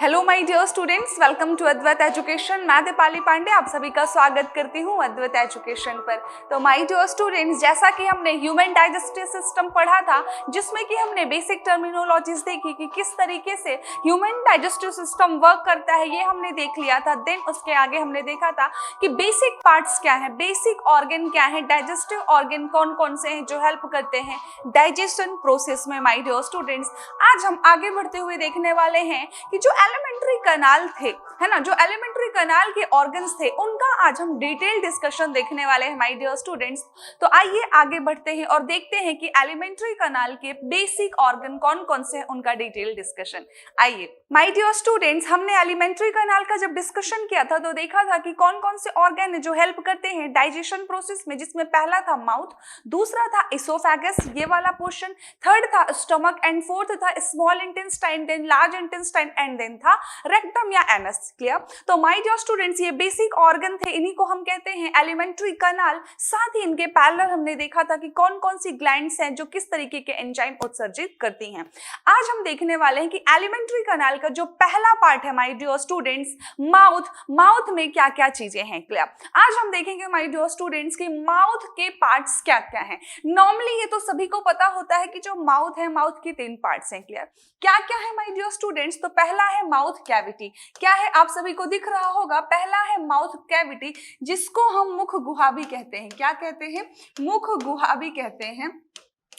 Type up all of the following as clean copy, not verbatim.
Hello my dear students, welcome to Advait education. मैं दीपाली पांडे आप सभी का स्वागत करती हूँ अद्वैत एजुकेशन पर। तो माय डियर स्टूडेंट्स, जैसा कि हमने ह्यूमन डाइजेस्टिव सिस्टम पढ़ा था, जिसमें कि हमने बेसिक टर्मिनोलॉजीज देखी कि किस तरीके से ह्यूमन डाइजेस्टिव सिस्टम वर्क करता है, ये हमने देख लिया था। देन उसके आगे हमने देखा था कि बेसिक पार्ट्स क्या है, बेसिक ऑर्गन क्या है, डाइजेस्टिव ऑर्गन कौन कौन से हैं जो हेल्प करते हैं डाइजेशन प्रोसेस में। माय डियर स्टूडेंट्स, आज हम आगे बढ़ते हुए देखने वाले हैं कि जो एलिमेंट्री कनाल थे, है ना, जो एलिमेंट्री कनाल के ऑर्गन्स थे, उनका आज हम डिटेल डिस्कशन देखने वाले हैं माय डियर स्टूडेंट्स। तो आइए आगे बढ़ते हैं और देखते हैं कि एलिमेंट्री कनाल के बेसिक ऑर्गन कौन कौन से हैं, उनका डिटेल डिस्कशन। आइए माय डियर स्टूडेंट्स, हमने एलिमेंट्री कनाल का जब डिस्कशन किया था तो देखा था कि कौन कौन से ऑर्गन है जो हेल्प करते हैं डाइजेशन प्रोसेस में, जिसमें पहला था माउथ, दूसरा था इसोफेगस, ये वाला पोर्शन, थर्ड था स्टमक एंड फोर्थ था small intestine, then large intestine and then था रेक्टम या एनस। क्लियर? तो माय डियर स्टूडेंट्स, ये बेसिक ऑर्गन थे, इन्हीं को हम कहते हैं एलिमेंट्री कनाल। साथ ही इनके पैरेलल हमने देखा था कि कौन कौन सी ग्लैंड्स हैं जो किस तरीके के एंजाइम उत्सर्जित करती हैं। आज हम देखने वाले हैं कि एलिमेंट्री कनाल का जो पहला पार्ट है माय डियर स्टूडेंट्स, माउथ में क्या क्या चीजें हैं। क्लियर? आज हम देखेंगे माय डियर स्टूडेंट्स कि माउथ के पार्ट्स क्या क्या हैं। नॉर्मली ये तो सभी को पता होता है कि जो माउथ है, माउथ के 3 पार्ट्स हैं। क्लियर? क्या क्या है माय डियर स्टूडेंट्स? तो पहला है माउथ कैविटी। क्या है? आप सभी को दिख रहा होगा, पहला है माउथ कैविटी, जिसको हम मुख गुहा भी कहते हैं। क्या कहते हैं? मुख गुहा भी कहते हैं।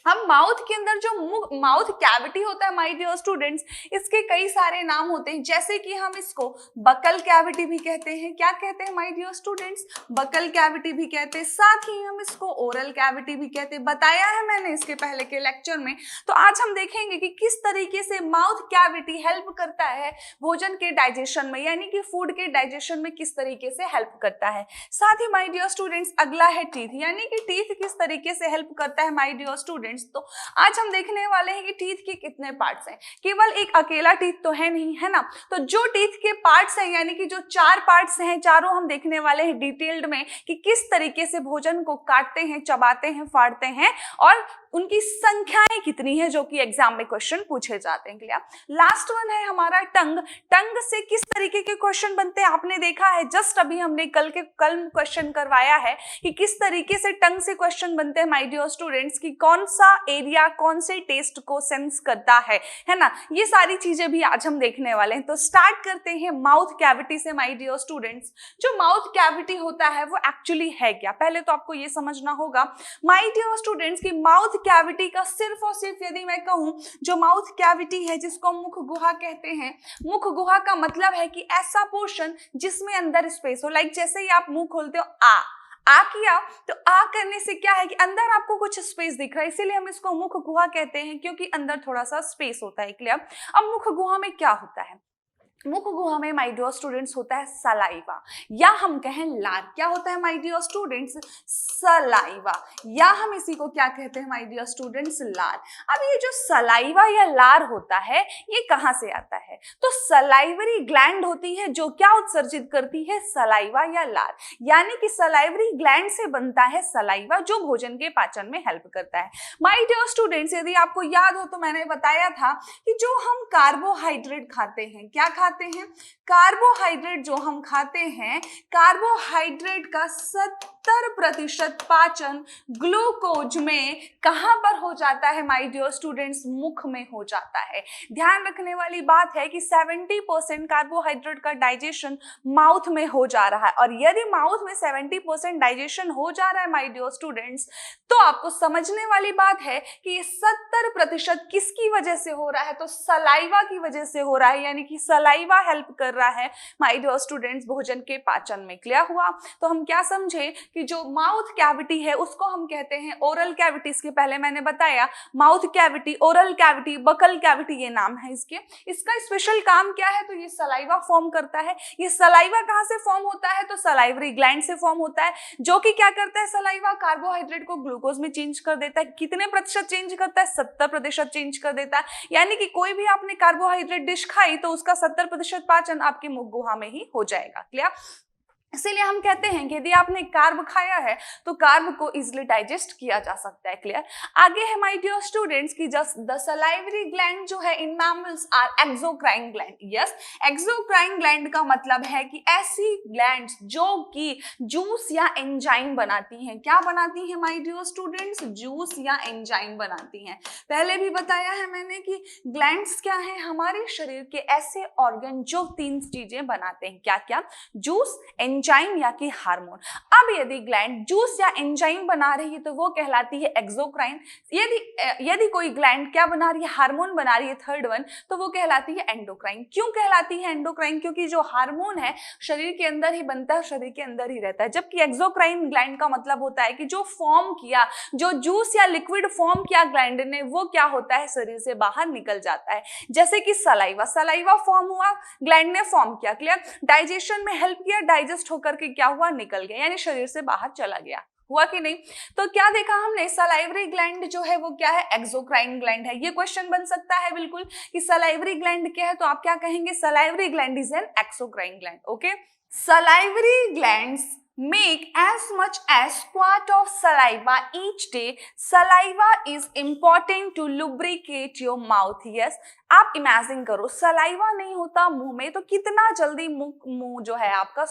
हम माउथ के अंदर जो माउथ कैविटी होता है माय डियर स्टूडेंट्स, इसके कई सारे नाम होते हैं, जैसे कि हम इसको बकल कैविटी भी कहते हैं। क्या कहते हैं my dear students? Buccal cavity भी कहते हैं। साथ ही हम इसको ओरल कैविटी भी कहते हैं, बताया है मैंने इसके पहले के लेक्चर में। तो आज हम देखेंगे कि किस तरीके से माउथ कैविटी हेल्प करता है भोजन के डाइजेशन में, यानी कि फूड के डाइजेशन में किस तरीके से हेल्प करता है। साथ ही माय डियर स्टूडेंट्स, अगला है टीथ, यानी कि टीथ किस तरीके से हेल्प करता है माय डियर स्टूडेंट्स। तो आज हम देखने वाले हैं कि टीथ के कितने पार्ट्स हैं। केवल एक अकेला टीथ तो है नहीं, है ना। तो जो टीथ के पार्ट्स हैं, यानी कि जो 4 पार्ट्स हैं, चारों हम देखने वाले हैं डिटेल्ड में कि किस तरीके से भोजन को काटते हैं, चबाते हैं, फाड़ते हैं, और उनकी संख्याएं कितनी है, जो कि एग्जाम में क्वेश्चन पूछे जाते हैं। क्लियर? लास्ट वन है हमारा टंग। टंग से किस तरीके के क्वेश्चन बनते हैं आपने देखा है, जस्ट अभी हमने कल क्वेश्चन करवाया है कि किस तरीके से टंग से क्वेश्चन बनते हैं माय डियर स्टूडेंट्स, कि कौन सा एरिया कौन से टेस्ट को सेंस करता है ना। ये सारी चीजें भी आज हम देखने वाले हैं। तो स्टार्ट करते हैं माउथ कैविटी से माय डियर स्टूडेंट्स। जो माउथ कैविटी होता है वो एक्चुअली है क्या, पहले तो आपको ये समझना होगा माय डियर स्टूडेंट्स कि माउथ कैविटी का सिर्फ और सिर्फ, यदि मैं कहूं, जो माउथ कैविटी है जिसको मुख गुहा कहते हैं, मुख गुहा का मतलब है कि ऐसा पोर्शन जिसमें अंदर स्पेस हो। लाइक जैसे ही आप मुंह खोलते हो, आ किया, तो आ करने से क्या है कि अंदर आपको कुछ स्पेस दिख रहा है, इसीलिए हम इसको मुख गुहा कहते हैं, क्योंकि अंदर थोड़ा सा स्पेस होता है। क्लियर? अब मुख गुहा में क्या होता है? मुख गुहा में माय डियर स्टूडेंट्स होता है सलाइवा, या हम कहें लार। क्या होता है माय डियर स्टूडेंट्स? सलाइवा, या हम इसी को क्या कहते हैं माय डियर स्टूडेंट्स? लार। अब ये जो सलाइवा या लार होता है, ये कहां से आता है? तो सलाइवरी ग्लैंड होती है जो क्या उत्सर्जित करती है? सलाइवा या लार। यानी कि सलाइवरी ग्लैंड से बनता है सलाइवा, जो भोजन के पाचन में हेल्प करता है। माय डियर स्टूडेंट्स, यदि आपको याद हो तो मैंने बताया था कि जो हम कार्बोहाइड्रेट खाते हैं, क्या खाते हैं? कार्बोहाइड्रेट जो हम खाते हैं, कार्बोहाइड्रेट का 70% पाचन ग्लूकोज में कहां पर हो जाता है माय डियर स्टूडेंट्स? मुख में हो जाता है। ध्यान रखने वाली बात है कि 70% कार्बोहाइड्रेट का डाइजेशन माउथ में हो जा रहा है, और यदि माउथ में 70% डाइजेशन हो जा रहा है माय डियर स्टूडेंट्स, तो आपको समझने वाली बात है कि ये 70% किसकी वजह से हो रहा है? तो सलाइवा की वजह से हो रहा है, यानी कि सलाइवा हेल्प कर रहा है माय डियर स्टूडेंट्स भोजन के पाचन में। क्लियर हुआ? तो हम क्या समझे कि जो माउथ कैविटी है उसको हम कहते हैं ओरल कैविटी। इसके पहले मैंने बताया mouth cavity, oral cavity, buccal cavity, ये नाम है इसके। इसका स्पेशल काम क्या है? तो ये सलाइवा फॉर्म करता है। ये सलाइवा कहां से फॉर्म होता है? तो सलाइवरी ग्लैंड से फॉर्म होता है, जो कि क्या करता है? सलाइवा कार्बोहाइड्रेट को ग्लूकोज में चेंज कर देता है। कितने प्रतिशत चेंज करता है? 70% चेंज कर देता है। यानी कि कोई भी आपने कार्बोहाइड्रेट डिश खाई तो उसका 70% पाचन आपके मुख गुहा में ही हो जाएगा। क्लियर? इसीलिए हम कहते हैं कि यदि आपने कार्ब खाया है तो कार्ब को इजिली डाइजेस्ट किया जा सकता है। क्लियर। आगे है माय डियर स्टूडेंट्स की जस्ट द सलाइवरी ग्लैंड जो है in mammals are exocrine gland. Yes, exocrine gland का मतलब है कि ऐसी ग्लैंड्स जो कि जूस या एंजाइम बनाती हैं। क्या बनाती हैं माय डियर स्टूडेंट्स? जूस या एंजाइम बनाती हैं। पहले भी बताया है मैंने कि ग्लैंड्स क्या है? हमारे शरीर के ऐसे ऑर्गन जो 3 चीजें बनाते हैं। क्या क्या? जूस, एंजाइम या कि हार्मोन। अब यदि ग्लैंड जूस या एंजाइम बना रही है तो वो कहलाती है एक्सोक्राइन। यदि कोई ग्लैंड क्या बना रही है? हार्मोन बना रही है, थर्ड वन, तो वो कहलाती है एंडोक्राइन। क्यों कहलाती है एंडोक्राइन? क्योंकि जो हार्मोन है शरीर के अंदर ही बनता है, शरीर के अंदर ही रहता है। जबकि एक्सोक्राइन ग्लैंड का मतलब होता है कि जो फॉर्म किया, जो जूस या लिक्विड फॉर्म किया ग्लैंड ने, वो क्या होता है? शरीर से बाहर निकल जाता है। जैसे कि सलाइवा फॉर्म हुआ, ग्लैंड ने फॉर्म किया। क्लियर। डाइजेशन में हेल्प किया, डाइजेस्ट होकर के क्या हुआ? निकल गया, यानी शरीर से बाहर चला गया। हुआ कि नहीं? तो क्या देखा हमने? सलाइवरी ग्लैंड जो है वो क्या है? एक्सोक्राइन ग्लैंड है। ये क्वेश्चन बन सकता है बिल्कुल कि सलाइवरी ग्लैंड क्या है, तो आप क्या कहेंगे? Salivary gland is an exocrine gland. Okay. Salivary glands make as much as quart of saliva each day. Saliva is important to lubricate your mouth. Yes, आप इमेजिन करो, सलाइवा नहीं होता मुंह में तो कितना जल्दी मुंह जो है आपका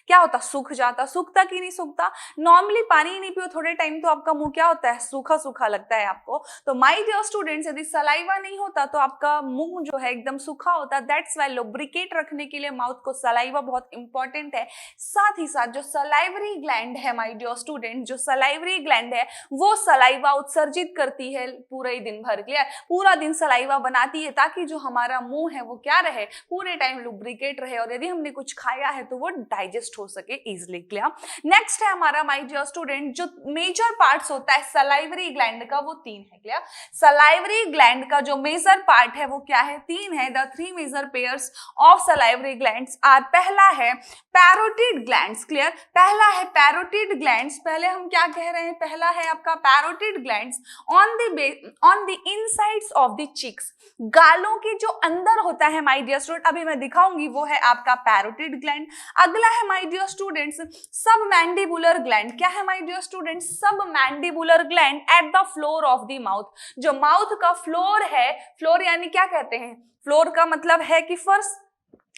क्या होता? सूख जाता। सूखता कि नहीं सूखता? नॉर्मली पानी नहीं पियो थोड़े टाइम तो आपका मुंह क्या होता है? सूखा सूखा लगता है आपको। तो माय डियर स्टूडेंट्स, यदि सलाइवा नहीं होता तो आपका मुंह जो है एकदम सूखा होता। दैट्स वाई लुब्रिकेट रखने के लिए माउथ को सलाइवा बहुत इंपॉर्टेंट है। साथ ही साथ जो सलाइवरी ग्लैंड है माय डियर स्टूडेंट, जो सलाइवरी ग्लैंड है वो सलाइवा उत्सर्जित करती है पूरे दिन भर। क्लियर। पूरा दिन सलाइवा बनाती है ताकि जो हमारा मुंह है वो क्या रहे? पूरे टाइम लुब्रिकेट रहे, और यदि हमने कुछ खाया है तो वो डाइजेस्ट हो सके इजिली। क्लियर। नेक्स्ट है हमारा माय डियर स्टूडेंट, जो मेजर पार्ट्स होता है सलाइवरी ग्लैंड का वो 3 है। क्लियर। सलाइवरी ग्लैंड का जो मेजर पार्ट है वो क्या है? 3 है। The 3 major pairs of salivary glands are, पहला है पैरोटिड ग्लैंड्स। क्लियर। पहला है पैरोटिड ग्लैंड्स। पहले हम क्या कह रहे हैं? पहला है आपका parotid glands on the insides of the cheeks. गालों के जो अंदर होता है माय डियर स्टूडेंट, अभी मैं दिखाऊंगी, वो है आपका पैरोटिड ग्लैंड। अगला है माय डियर स्टूडेंट्स सब मैंडिबुलर ग्लैंड। क्या है माय डियर स्टूडेंट्स? सब mandibular gland at the floor of the mouth. जो माउथ का फ्लोर है, फ्लोर यानी क्या कहते हैं? फ्लोर का मतलब है कि फर्श।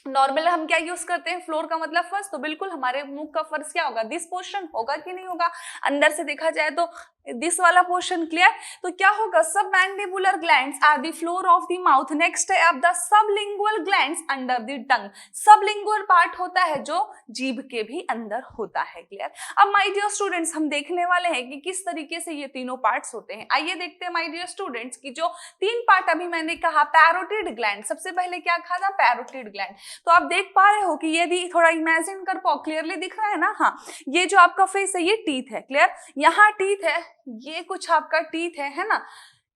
नॉर्मल हम क्या यूज करते हैं? फ्लोर का मतलब फर्श। तो बिल्कुल हमारे मुंह का फर्श क्या होगा? दिस पोर्शन होगा कि नहीं होगा? अंदर से देखा जाए तो दिस वाला पोर्शन। क्लियर। तो क्या होगा? Submandibular glands are the floor of the mouth. Next है अब the sublingual glands under the tongue. Sublingual part होता है जो जीभ के भी अंदर होता है। क्लियर। अब माय डियर स्टूडेंट्स हम देखने वाले हैं कि किस तरीके से ये तीनों पार्ट्स होते हैं। आइए देखते हैं माय डियर स्टूडेंट्स की जो 3 पार्ट अभी मैंने कहा। पैरोटिड ग्लैंड, सबसे पहले क्या कहा था? Parotid gland. तो आप देख पा रहे हो कि यदि थोड़ा इमेजिन कर पाओ, क्लियरली दिख रहा है ना? हाँ, ये जो आपका फेस है ये टीथ है। क्लियर। यहाँ टीथ है, ये कुछ आपका टीथ है ना?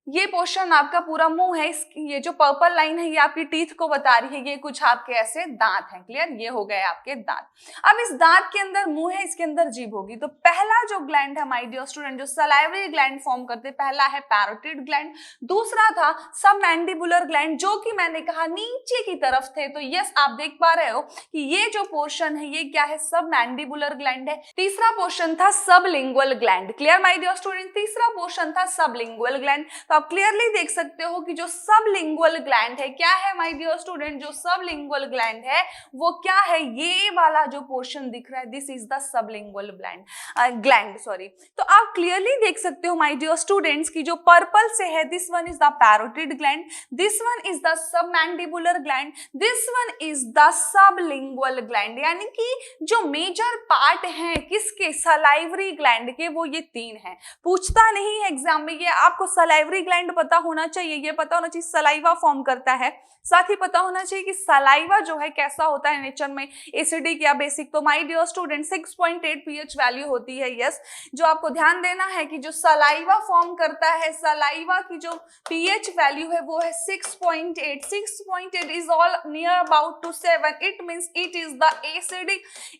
ये पोर्शन आपका पूरा मुंह है। ये जो पर्पल लाइन है ये आपकी टीथ को बता रही है। ये कुछ आपके ऐसे दांत हैं। क्लियर। ये हो गए आपके दांत। अब इस दांत के अंदर मुंह है, इसके अंदर जीभ होगी। तो पहला जो ग्लैंड है माय डियर स्टूडेंट, जो सलाइवरी ग्लैंड फॉर्म करते, पहला है पैरोटिड ग्लैंड। दूसरा था सब मैंडिबुलर ग्लैंड, जो कि मैंने कहा नीचे की तरफ थे। तो यस, आप देख पा रहे हो कि ये जो पोर्शन है ये क्या है? सब मैंडिबुलर ग्लैंड है। तीसरा पोर्शन था sublingual gland. Clear my dear student. तीसरा पोर्शन था सबलिंगुअल ग्लैंड। तो आप क्लियरली देख सकते हो कि जो सबलिंगुअल ग्लैंड है क्या है माय डियर स्टूडेंट? जो सबलिंगुअल ग्लैंड है वो क्या है? ये वाला जो पोर्शन दिख रहा है, this is the sublingual gland sorry. तो आप क्लियरली देख सकते हो माय डियर स्टूडेंट्स की जो पर्पल से है, this one is the parotid gland, this one is the submandibular gland, this one is the sublingual gland. यानी कि जो मेजर पार्ट है किसके? सलाइवरी ग्लैंड के, वो ये 3 है। पूछता नहीं है एग्जाम में, ये आपको सलाइवरी ग्लैंड पता होना चाहिए। ये पता होना चाहिए सलाइवा फॉर्म करता है, साथ ही पता होना चाहिए कि सलाइवा जो है कैसा होता है नेचर में, एसिडिक या बेसिक। तो my dear student 6.8 pH value होती है। यस, जो आपको ध्यान देना है कि जो सलाइवा फॉर्म करता है, सलाइवा की जो पीएच वैल्यू है वो है 6.8। 6.8 is all near about to 7। It means it is the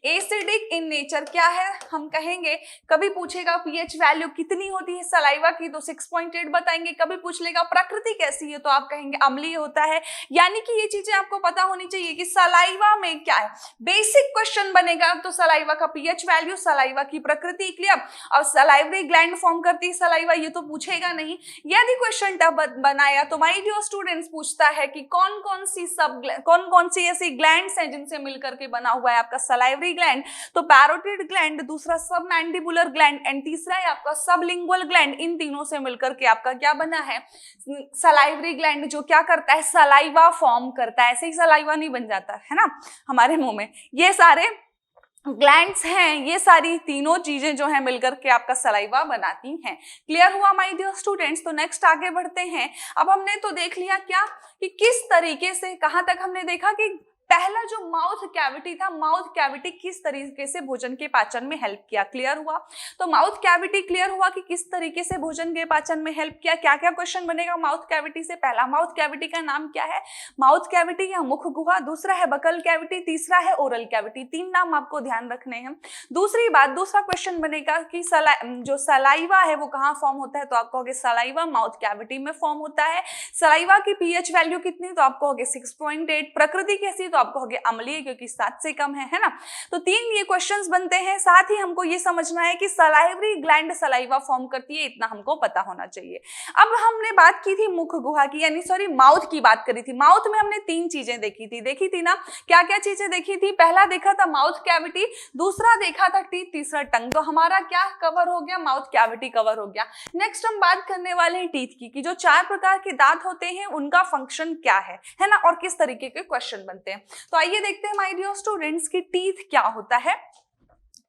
acidic in nature. क्या है? हम कहेंगे, कभी पूछेगा पीएच वैल्यू कितनी होती है सलाइवा की, तो 6.8 बताएंगे। कभी पूछ लेगा प्रकृति कैसी है तो आप कहेंगे अम्लीय होता है। यानी कि ये चीजें आपको पता होनी चाहिए कि सलाइवा में क्या है। बेसिक क्वेश्चन बनेगा तो सलाइवा का पीएच वैल्यू, सलाइवा की प्रकृति, क्लियर। और सलाइवरी ग्लैंड फॉर्म करती है सलाइवा, ये तो पूछेगा नहीं। यदि क्वेश्चन टफ बनाया तो माय डियर स्टूडेंट्स पूछता है कि कौन कौन सी ऐसी ग्लैंड्स हैं जिनसे मिलकर के बना हुआ है आपका सलाइवरी ग्लैंड, तो पैरोटिड ग्लैंड, दूसरा सब मैंडिबुलर ग्लैंड एंड तीसरा है आपका सबलिंगुअल ग्लैंड। इन तीनों से मिलकर के आपका क्या बना है सलाइवरी ग्लैंड, जो क्या करता है सलाइवा फॉर्म करता है। ऐसे ही सलाइवा नहीं बन जाता है ना हमारे मुंह में। ये सारे ग्लैंड्स हैं, ये सारी तीनों चीजें जो है मिलकर के आपका सलाइवा बनाती हैं। क्लियर हुआ माय डियर स्टूडेंट्स। तो नेक्स्ट आगे बढ़ते हैं। अब हमने तो देख लिया क्या कि किस तरीके से, कहां तक हमने देखा कि पहला जो माउथ कैविटी था, माउथ कैविटी किस तरीके से भोजन के पाचन में हेल्प किया। क्लियर हुआ। तो माउथ कैविटी क्लियर हुआ कि किस तरीके से भोजन के पाचन में हेल्प किया। क्या क्या क्वेश्चन बनेगा माउथ कैविटी से। पहला, माउथ कैविटी का नाम क्या है। माउथ कैविटी या मुख गुहा, दूसरा है बकल कैविटी, तीसरा है ओरल कैविटी। तीन नाम आपको ध्यान रखने हैं। दूसरी बात, दूसरा क्वेश्चन बनेगा कि जो सलाइवा है वो कहाँ फॉर्म होता है, तो आप कहोगे सलाइवा माउथ कैविटी में फॉर्म होता है। सलाइवा की पीएच वैल्यू कितनी, तो आप कहोगे 6.8। प्रकृति कैसी, तो आप कहोगे अम्लीय, क्योंकि 7 से कम है ना। तो तीन ये क्वेश्चंस बनते हैं। साथ ही हमको ये समझना है कि सलाइवरी ग्लैंड सलाइवा फॉर्म करती है, इतना हमको पता होना चाहिए। अब हमने बात की थी मुख गुहा की, यानी सॉरी माउथ की बात करी थी। माउथ में हमने तीन चीजें देखी थी ना। क्या क्या चीजें देखी थी। पहला देखा था माउथ कैविटी, दूसरा देखा था टीथ, तीसरा टंग। तो हमारा क्या कवर हो गया, माउथ कैविटी कवर हो गया। नेक्स्ट हम बात करने वाले हैं टीथ की, कि जो 4 प्रकार के दांत होते हैं उनका फंक्शन क्या है ना, और किस तरीके के क्वेश्चन बनते हैं। तो आइए देखते हैं माय डियर स्टूडेंट्स की टीथ क्या होता है।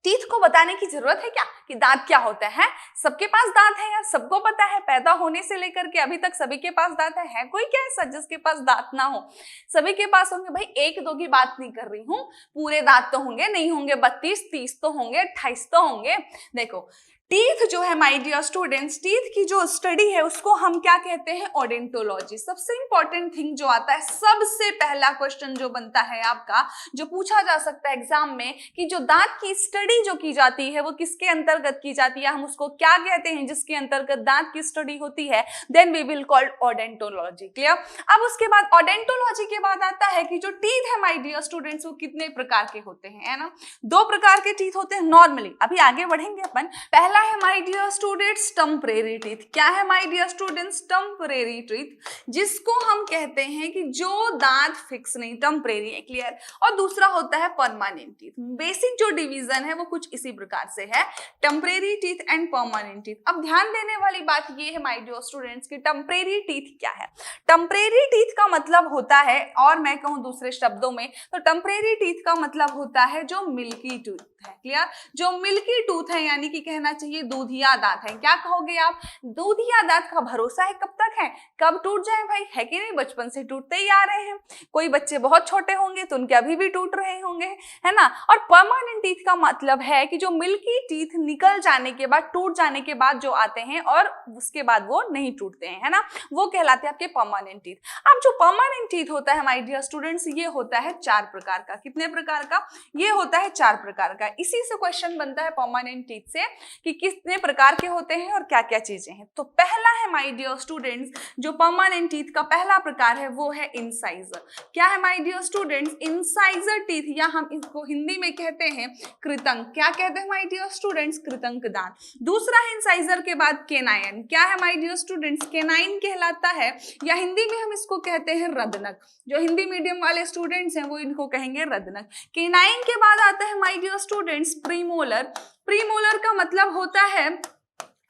टीथ को बताने की जरूरत है क्या कि दांत क्या होता है। सबके पास दांत है यार, सबको पता है। पैदा होने से लेकर के अभी तक सभी के पास दांत है कोई क्या ऐसा जिसके पास दांत ना हो। सभी के पास होंगे भाई, एक दो की बात नहीं कर रही हूं। पूरे दांत तो होंगे, नहीं होंगे 32, 30 तो होंगे, 28 तो होंगे। देखो टीथ जो है माय डियर स्टूडेंट्स, टीथ की जो स्टडी है उसको हम क्या कहते हैं, ओडेंटोलॉजी। सबसे इंपॉर्टेंट थिंग जो आता है, सबसे पहला क्वेश्चन जो बनता है आपका, जो पूछा जा सकता है एग्जाम में, कि जो दांत की स्टडी जो की जाती है वो किसके अंतर्गत की जाती है, हम उसको क्या कहते हैं जिसके अंतर्गत दांत की स्टडी होती है, then we will called odontology. Clear. अब उसके बाद ओडेंटोलॉजी के बाद आता है कि जो टीथ है माय डियर स्टूडेंट्स वो कितने प्रकार के होते हैं, है ना। 2 प्रकार के टीथ होते हैं नॉर्मली। अभी आगे बढ़ेंगे अपन। पहला है my dear students temporary teeth. क्या है my dear students, temporary teeth, जिसको हम कहते हैं कि जो दांत फिक्स नहीं, टेम्परेरी है। क्लियर। और दूसरा होता है परमानेंट टीथ। बेसिक जो डिवीजन है वो कुछ इसी प्रकार से है, temporary teeth and permanent teeth. अब ध्यान देने वाली बात ये है माय डियर स्टूडेंट्स की टेम्परेरी टीथ क्या है। टेम्परेरी टीथ का मतलब होता है, और मैं कहूं दूसरे शब्दों में, तो टेम्परेरी टीथ का मतलब होता है जो मिल्की टूथ है। क्लियर। जो मिल्की टूथ है, यानी कि कहना चाहिए दूधिया दांत है। क्या कहोगे आप, दूधिया दांत का भरोसा है कब तक है, कब टूट जाए भाई, है कि नहीं। बचपन से टूटते ही आ रहे हैं। कोई बच्चे बहुत छोटे होंगे तो उनके अभी भी टूट रहे होंगे, है ना। और परमानेंट टीथ का मतलब है कि जो मिल्की टीथ निकल जाने के बाद, टूट जाने के बाद जो आते हैं और उसके बाद वो नहीं टूटते हैं, है ना, वो कहलाते हैं आपके परमानेंट टीथ। अब जो परमानेंट टीथ होता है माय डियर स्टूडेंट्स, ये होता है 4 प्रकार का। कितने प्रकार का, ये होता है 4 प्रकार का। इसी से क्वेश्चन बनता है परमानेंट टीथ से कि कितने प्रकार के होते हैं और क्या क्या चीजें हैं। तो पहला है माय डियर स्टूडेंट्स, जो परमानेंट टीथ का पहला प्रकार है वो है इंसाइजर। क्या है my dear students, incisor teeth, या हम इसको हिंदी में कहते हैं कृतंक। क्या कहते हैं माय डियर स्टूडेंट्स, कृतंक दांत। दूसरा है इंसाइजर के बाद केनाइन। क्या है माय डियर स्टूडेंट्स, केनाइन कहलाता है, या हिंदी में हम इसको कहते हैं रदनक। जो हिंदी मीडियम वाले स्टूडेंट्स हैं वो इनको कहेंगे रदनक। केनाइन के बाद आता है my dear students premolar. Premolar का मतलब होता है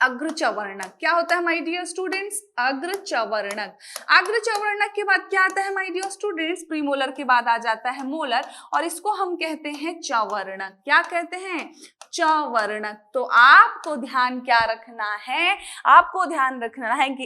अग्रचवर्णक। क्या होता है माय डियर स्टूडेंट्स, अग्रचवर्णक। अग्रचवर्णक के बाद क्या आता है माय डियर स्टूडेंट्स, प्रीमोलर के बाद आ जाता है मोलर, और इसको हम कहते हैं चवर्णक। क्या कहते हैं, चवर्णक। तो आपको ध्यान क्या रखना है, आपको ध्यान रखना है कि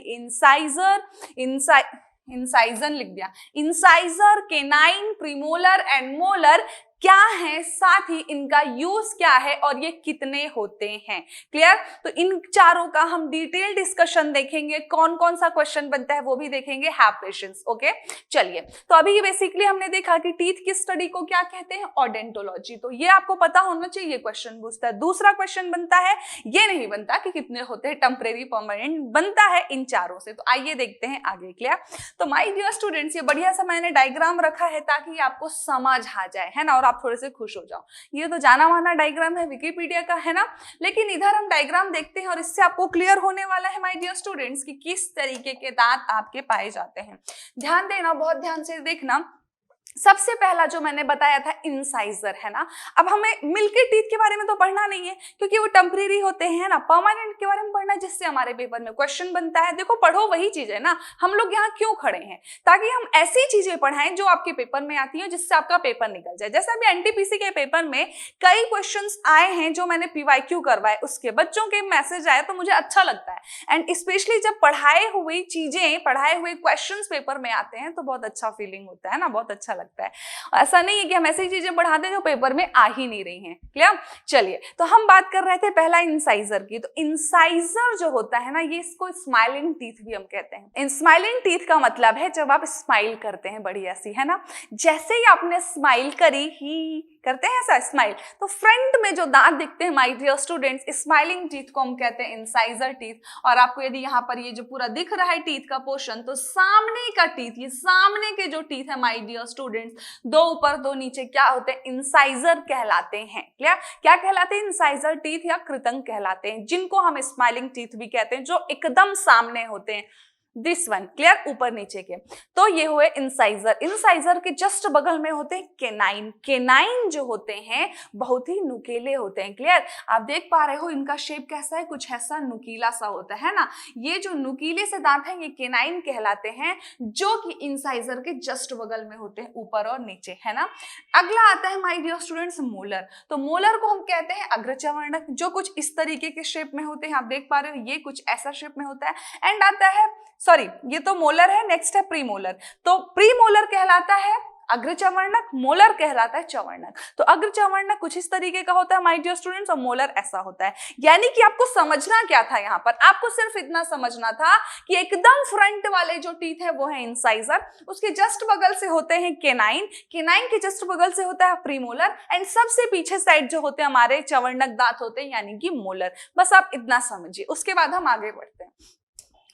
इंसाइजर लिख दिया, incisor, canine, premolar and molar क्या है, साथ ही इनका यूज क्या है और ये कितने होते हैं। क्लियर? तो इन चारों का हम डिटेल डिस्कशन देखेंगे, कौन कौन सा क्वेश्चन बनता है वो भी देखेंगे। Have patience. ओके, चलिए, तो अभी बेसिकली हमने देखा कि टीथ की स्टडी को क्या कहते हैं, ओडोंटोलॉजी। तो ये आपको पता होना चाहिए, ये क्वेश्चन पूछता है। दूसरा क्वेश्चन बनता है, ये नहीं बनता कि कितने होते हैं, टेम्परेरी परमानेंट, बनता है इन चारों से। तो आइए देखते हैं आगे। क्लियर? तो माय डियर स्टूडेंट्स, ये बढ़िया सा मैंने डायग्राम रखा है ताकि आपको समझ आ जाए, है ना, और आप थोड़े से खुश हो जाओ। ये तो जाना माना डायग्राम है, विकिपीडिया का, है ना, लेकिन इधर हम डायग्राम देखते हैं और इससे आपको क्लियर होने वाला है माय डियर स्टूडेंट्स कि किस तरीके के दांत आपके पाए जाते हैं। ध्यान देना, बहुत ध्यान से देखना। सबसे पहला जो मैंने बताया था इंसाइजर, है ना। अब हमें मिल्की टीथ के बारे में तो पढ़ना नहीं है क्योंकि वो टेम्परेरी होते हैं ना, परमानेंट के बारे में पढ़ना है जिससे हमारे पेपर में क्वेश्चन बनता है। देखो, पढ़ो वही चीज है ना, हम लोग यहाँ क्यों खड़े हैं, ताकि हम ऐसी चीजें पढ़ाएं जो आपके पेपर में आती है, जिससे आपका पेपर निकल जाए। जैसे अभी एनटीपीसी के पेपर में कई क्वेश्चन आए हैं जो मैंने पीवाईक्यू करवाए, उसके बच्चों के मैसेज आए, तो मुझे अच्छा लगता है। एंड स्पेशली जब पढ़ाए हुई चीजें, पढ़ाए हुए क्वेश्चन पेपर में आते हैं तो बहुत अच्छा फीलिंग होता है ना, बहुत अच्छा लगता है। ऐसा नहीं है कि हम ऐसी चीजें पढ़ाते हैं जो पेपर में आ ही नहीं रही हैं। क्लियर? चलिए, तो हम बात कर रहे थे पहला इंसाइजर की। तो इंसाइजर जो होता है ना, ये इसको स्माइलिंग टीथ भी हम कहते हैं। स्माइलिंग टीथ का मतलब है जब आप स्माइल करते हैं बढ़िया सी, है ना, जैसे ही आपने स्माइल करी, ही करते हैं ऐसा स्माइल, तो फ्रंट में जो दांत दिखते हैं my dear students, smiling teeth को हम कहते हैं इंसाइजर टीथ। और आपको यदि यहाँ पर ये जो पूरा दिख रहा है टीथ का पोर्शन, तो सामने का टीथ, ये सामने के जो टीथ है माय डियर स्टूडेंट्स, दो ऊपर दो नीचे, क्या होते हैं, इंसाइजर कहलाते हैं। क्लियर? क्या कहलाते हैं, इंसाइजर टीथ या कृतंक कहलाते हैं, जिनको हम स्माइलिंग टीथ भी कहते हैं, जो एकदम सामने होते हैं। दिस वन, क्लियर, ऊपर नीचे के। तो ये हुए इंसाइजर। इंसाइजर के जस्ट बगल में होते हैं केनाइन। केनाइन जो होते हैं बहुत ही नुकीले होते हैं। क्लियर? आप देख पा रहे हो इनका शेप कैसा है, कुछ ऐसा नुकीला सा होता है ना। ये जो नुकीले से दांत हैं ये केनाइन कहलाते हैं, जो कि इंसाइजर के जस्ट बगल में होते हैं, ऊपर और नीचे, है ना। अगला आता है माय डियर स्टूडेंट्स मोलर। तो मोलर को हम कहते हैं अग्रचवर्णक, जो कुछ इस तरीके के शेप में होते हैं। आप देख पा रहे हो ये कुछ ऐसा शेप में होता है। एंड आता है, सॉरी, ये तो मोलर है, नेक्स्ट है प्रीमोलर। तो प्रीमोलर कहलाता है अग्रचवर्णक, मोलर कहलाता है चवर्णक। तो अग्रचवर्णक कुछ इस तरीके का होता है माय डियर स्टूडेंट्स, और मोलर ऐसा होता है। यानी कि आपको समझना क्या था यहाँ पर, आपको सिर्फ इतना समझना था कि एकदम फ्रंट वाले जो टीथ है वो है इंसाइजर, उसके जस्ट बगल से होते हैं केनाइन, केनाइन के जस्ट बगल से होता है प्रीमोलर, एंड सबसे पीछे साइड जो होते हैं हमारे चवर्णक दांत होते हैं, यानी कि मोलर। बस आप इतना समझिए, उसके बाद हम आगे बढ़ते हैं।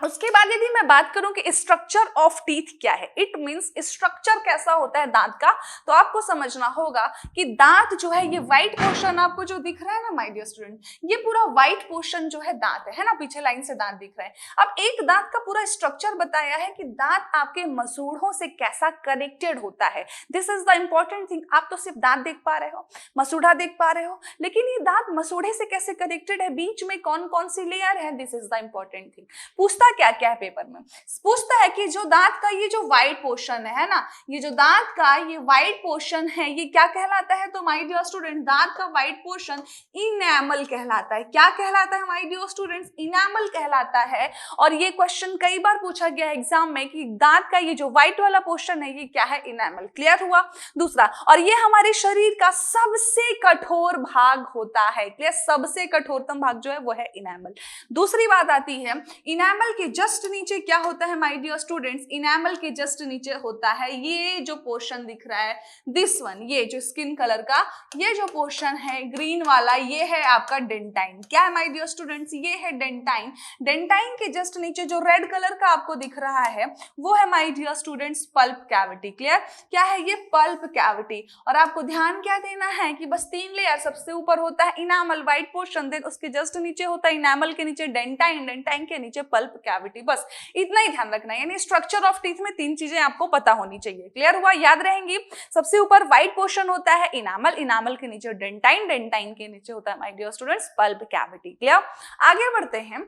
उसके बाद यदि मैं बात करूं कि स्ट्रक्चर ऑफ टीथ क्या है, इट मींस स्ट्रक्चर कैसा होता है दांत का, तो आपको समझना होगा कि दांत जो है, ये व्हाइट पोर्शन आपको जो दिख रहा है ना माय डियर स्टूडेंट, ये पूरा व्हाइट पोर्शन जो है दांत है ना, पीछे लाइन से दांत दिख रहा है। अब एक दांत का पूरा स्ट्रक्चर बताया है कि दांत आपके मसूड़ों से कैसा कनेक्टेड होता है। This is the important thing. आप तो सिर्फ दांत देख पा रहे हो, मसूड़ा देख पा रहे हो, लेकिन ये दांत मसूड़े से कैसे कनेक्टेड है, बीच में कौन कौन सी लेयर है, this is the important thing. पूछता क्या क्या है पेपर में, पूछता है कि जो दांत का ये जो व्हाइट पोर्शन है ना, ये जो दांत का ये व्हाइट पोर्शन है, ये क्या कहलाता है, तो माय डियर स्टूडेंट दांत का व्हाइट पोर्शन इनेमल कहलाता है। क्या कहलाता है माय डियर स्टूडेंट्स, इनेमल कहलाता है। और ये क्वेश्चन कई बार पूछा गया एग्जाम में कि दांत का ये जो व्हाइट वाला पोर्शन है ये क्या है, इनेमल। क्लियर हुआ? दूसरा, और ये हमारे शरीर का सबसे कठोर भाग होता है। क्लियर? सबसे कठोरतम भाग जो है वो है इनेमल। दूसरी बात आती है, इनेमल के जस्ट नीचे क्या होता है माय डियर स्टूडेंट्स, इनेमल के जस्ट नीचे होता है ये जो पोर्शन दिख रहा है, दिस वन, ये जो स्किन कलर का ये जो पोर्शन है ग्रीन वाला, ये है आपका डेंटाइन। क्या है माय डियर स्टूडेंट्स, ये है डेंटाइन। डेंटाइन के जस्ट नीचे जो रेड कलर का आपको दिख रहा है वो है my dear students pulp cavity. Clear? क्या है ये, पल्प कैविटी। और आपको ध्यान क्या देना है कि बस 3 लेयर, सबसे ऊपर होता है इनामल व्हाइट पोर्शन, देन उसके जस्ट नीचे होता है इनामल के नीचे डेंटाइन, डेंटाइन के नीचे पल्प कैविटी। बस इतना ही ध्यान रखना है, यानी स्ट्रक्चर ऑफ टीथ में 3 चीजें आपको पता होनी चाहिए। क्लियर हुआ? याद रहेंगी। सबसे ऊपर व्हाइट पोर्शन होता है इनामल, इनामल के नीचे डेंटाइन, डेंटाइन के नीचे होता है my dear students pulp cavity. Clear? आगे बढ़ते हैं।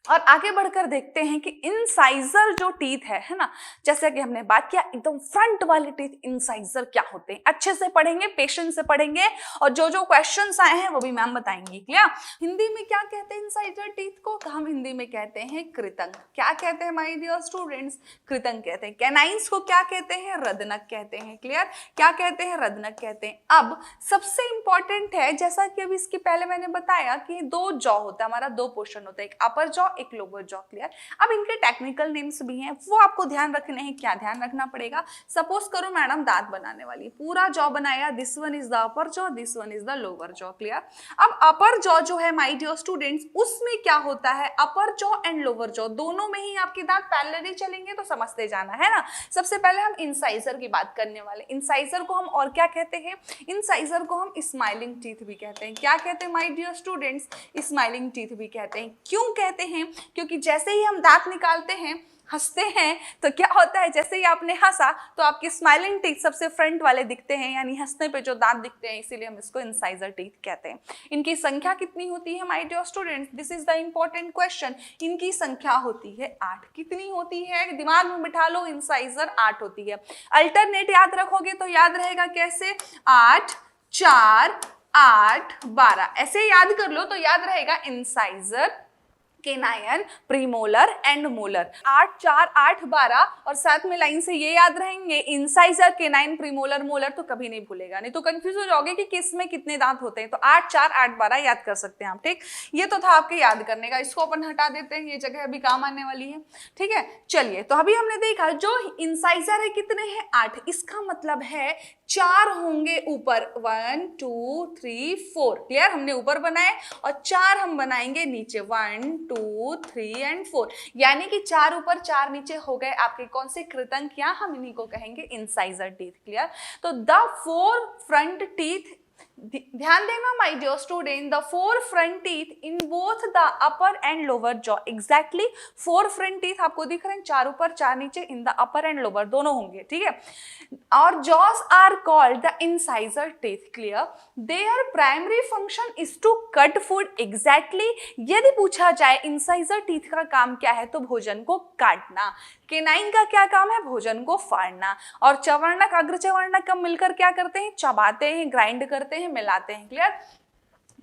और आगे बढ़कर देखते हैं कि इंसाइजर जो टीथ है ना, जैसे कि हमने बात किया एकदम फ्रंट वाले टीथ इंसाइजर क्या होते हैं, अच्छे से पढ़ेंगे, पेशेंस से पढ़ेंगे, और जो जो क्वेश्चंस आए हैं वो भी मैम बताएंगी। क्लियर? हिंदी में क्या कहते हैं इंसाइजर टीथ को? तो हम हिंदी में कहते हैं कृतंक। क्या कहते हैं माय डियर स्टूडेंट्स? कृतंक कहते हैं। कैनाइंस को क्या कहते हैं? रदनक कहते हैं। क्लियर? क्या कहते हैं? रदनक कहते हैं। अब सबसे इंपॉर्टेंट है, जैसा कि अभी इसके पहले मैंने बताया कि दो जॉ होता है हमारा, दो पोर्शन होता है, एक अपर जॉ एक लोअर जॉ। क्लियर? अब इनके टेक्निकल नेम्स भी हैं, वो आपको ध्यान रखने हैं। क्या ध्यान रखना पड़ेगा? सपोज करो मैडम दांत बनाने वाली पूरा जॉ बनाया, this one is the upper jaw, this one is the lower jaw. Clear? अब अपर जॉ जो है माय डियर स्टूडेंट्स, उसमें क्या होता है, अपर जॉ एंड लोअर जॉ दोनों में ही आपके दांत पैरेलली चलेंगे, तो समझते जाना है ना। सबसे पहले हम इंसाइजर की बात करने वाले। इंसाइजर को हम और क्या कहते हैं? इंसाइजर को हम स्माइलिंग टीथ भी कहते हैं। क्या कहते हैं my dear students? Smiling teeth भी कहते हैं। क्यों कहते हैं? क्योंकि जैसे ही हम दांत निकालते हैं, हंसते हैं, तो क्या होता है, जैसे ही आपने हंसा तो आपके स्माइलिंग टीथ सबसे फ्रंट वाले दिखते हैं, यानी हंसने पे जो दांत दिखते हैं, इसीलिए हम इसको इंसाइजर टीथ कहते हैं। इनकी संख्या कितनी होती है my dear students? This is the important question. इनकी संख्या होती है 8। कितनी होती है? दिमाग में बिठा लो, इंसाइजर 8 होती है। अल्टरनेट याद रखोगे तो याद रहेगा कैसे? 8 4 8 12 ऐसे याद कर लो तो याद रहेगा incisor, canine, premolar and molar. 8 4 8 12 और साथ में लाइन से ये याद रहेंगे इंसाइजर, केनाइन, प्रीमोलर, मोलर, तो कभी नहीं भूलेगा, नहीं तो कंफ्यूज हो जाओगे कि किस में कितने दांत होते हैं। तो 8 4 8 12 याद कर सकते हैं आप। ठीक, ये तो था आपके याद करने का, इसको अपन हटा देते हैं, ये जगह अभी काम आने वाली है। ठीक है, चलिए, तो अभी हमने देखा जो इंसाइजर है कितने हैं? 8। इसका मतलब है 4 होंगे ऊपर, 1 2 3 4। क्लियर? हमने ऊपर बनाए और 4 हम बनाएंगे नीचे, 1 2 3 एंड 4, यानी कि 4 ऊपर 4 नीचे हो गए आपके कौन से? कृतंक, या हम इन्हीं को कहेंगे इंसाइजर टीथ। क्लियर? तो द 4 फ्रंट टीथ, ध्यान देना my dear student, the 4 front teeth in both the upper and lower jaw. Exactly 4 front teeth आपको दिख रहे हैं, 4 ऊपर 4 नीचे, in the upper and lower दोनों होंगे। ठीक है, और jaws are called the incisor teeth. Clear? Their primary function is to cut food. Exactly, यदि पूछा जाए इंसाइजर टीथ का काम क्या है, तो भोजन को काटना। केनाइन का क्या काम है? भोजन को फाड़ना। और चवर्णक, अग्रचवर्णक का मिलकर क्या करते हैं? चबाते हैं, ग्राइंड करते हैं, मिलाते हैं। क्लियर?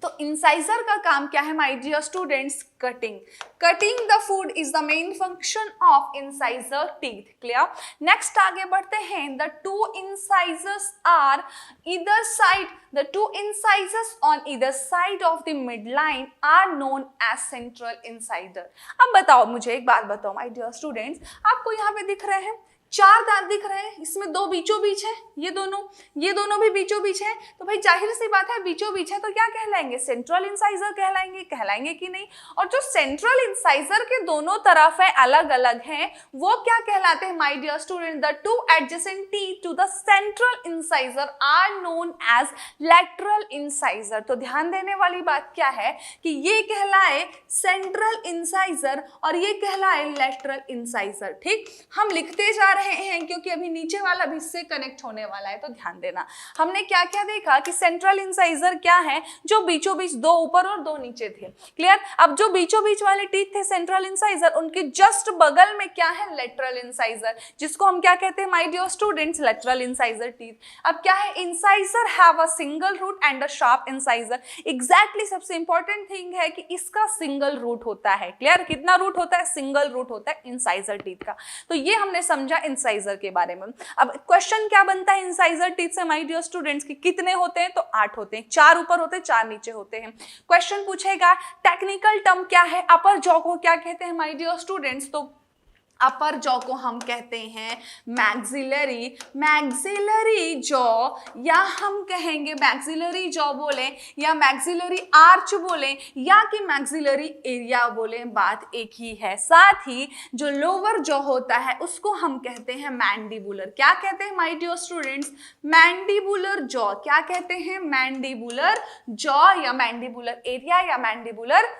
तो इंसाइजर का काम क्या है my dear students? Cutting. Cutting the food is the main function of incisor teeth. Clear? Next आगे बढ़ते हैं। The two incisors are either side, the two incisors on either side of the mid line are known as central incisor. अब बताओ, मुझे एक बात बताओ my dear students, आपको यहाँ पे दिख रहे हैं 4 दांत दिख रहे हैं, इसमें 2 बीचों बीच है, ये दोनों भी बीचों बीच है, तो भाई जाहिर सी बात है बीचों बीच है तो क्या कहलाएंगे? सेंट्रल इंसाइजर कहलाएंगे कि नहीं? और जो सेंट्रल इंसाइजर के दोनों तरफ है, अलग अलग हैं, वो क्या कहलाते हैं my dear student? The two adjacent teeth to the central incisor are known as lateral incisor. तो ध्यान देने वाली बात क्या है कि ये कहलाए सेंट्रल इंसाइजर और ये कहलाए लैटरल इंसाइजर। ठीक, हम लिखते जा रहे हैं क्योंकि अभी नीचे वाला भी इससे कनेक्ट होने वाला है, तो ध्यान देना। हमने क्या क्या देखा कि सेंट्रल इंसाइजर क्या है? जो बीचों बीच 2 ऊपर और 2 नीचे थे। क्लियर? अब जो बीचों बीच वाले टीथ थे सेंट्रल इंसाइजर, उनके जस्ट बगल में क्या है? लेटरल इंसाइजर, जिसको हम क्या कहते हैं my dear students? Lateral incisor teeth. अब क्या है? Incisor have a single root and a sharp incisor. Exactly सबसे इंपॉर्टेंट थिंग है कि इसका सिंगल रूट होता है। क्लियर? कितना रूट होता है? सिंगल रूट होता है इंसाइजर टीथ का। तो ये हमने समझा इंसाइजर के बारे में। अब क्वेश्चन क्या बनता है इंसाइजर टीथ से माय डियर स्टूडेंट्स की? कितने होते हैं? तो 8 होते हैं, 4 ऊपर होते हैं, 4 नीचे होते हैं। क्वेश्चन पूछेगा टेक्निकल टर्म क्या है? अपर जॉ को क्या कहते हैं माय डियर स्टूडेंट्स? तो अपर जॉ को हम कहते हैं मैक्सिलरी, मैक्सिलरी जॉ, या हम कहेंगे मैक्सिलरी जॉ बोले, या मैक्सिलरी आर्च बोले, या कि मैक्सिलरी एरिया बोले, बात एक ही है। साथ ही जो लोअर जॉ होता है उसको हम कहते हैं मैंडिबुलर। क्या कहते हैं my dear students? Mandibular jaw. क्या कहते हैं? मैंडिबुलर जॉ या मैंडिबुलर एरिया या मैंडिबुलर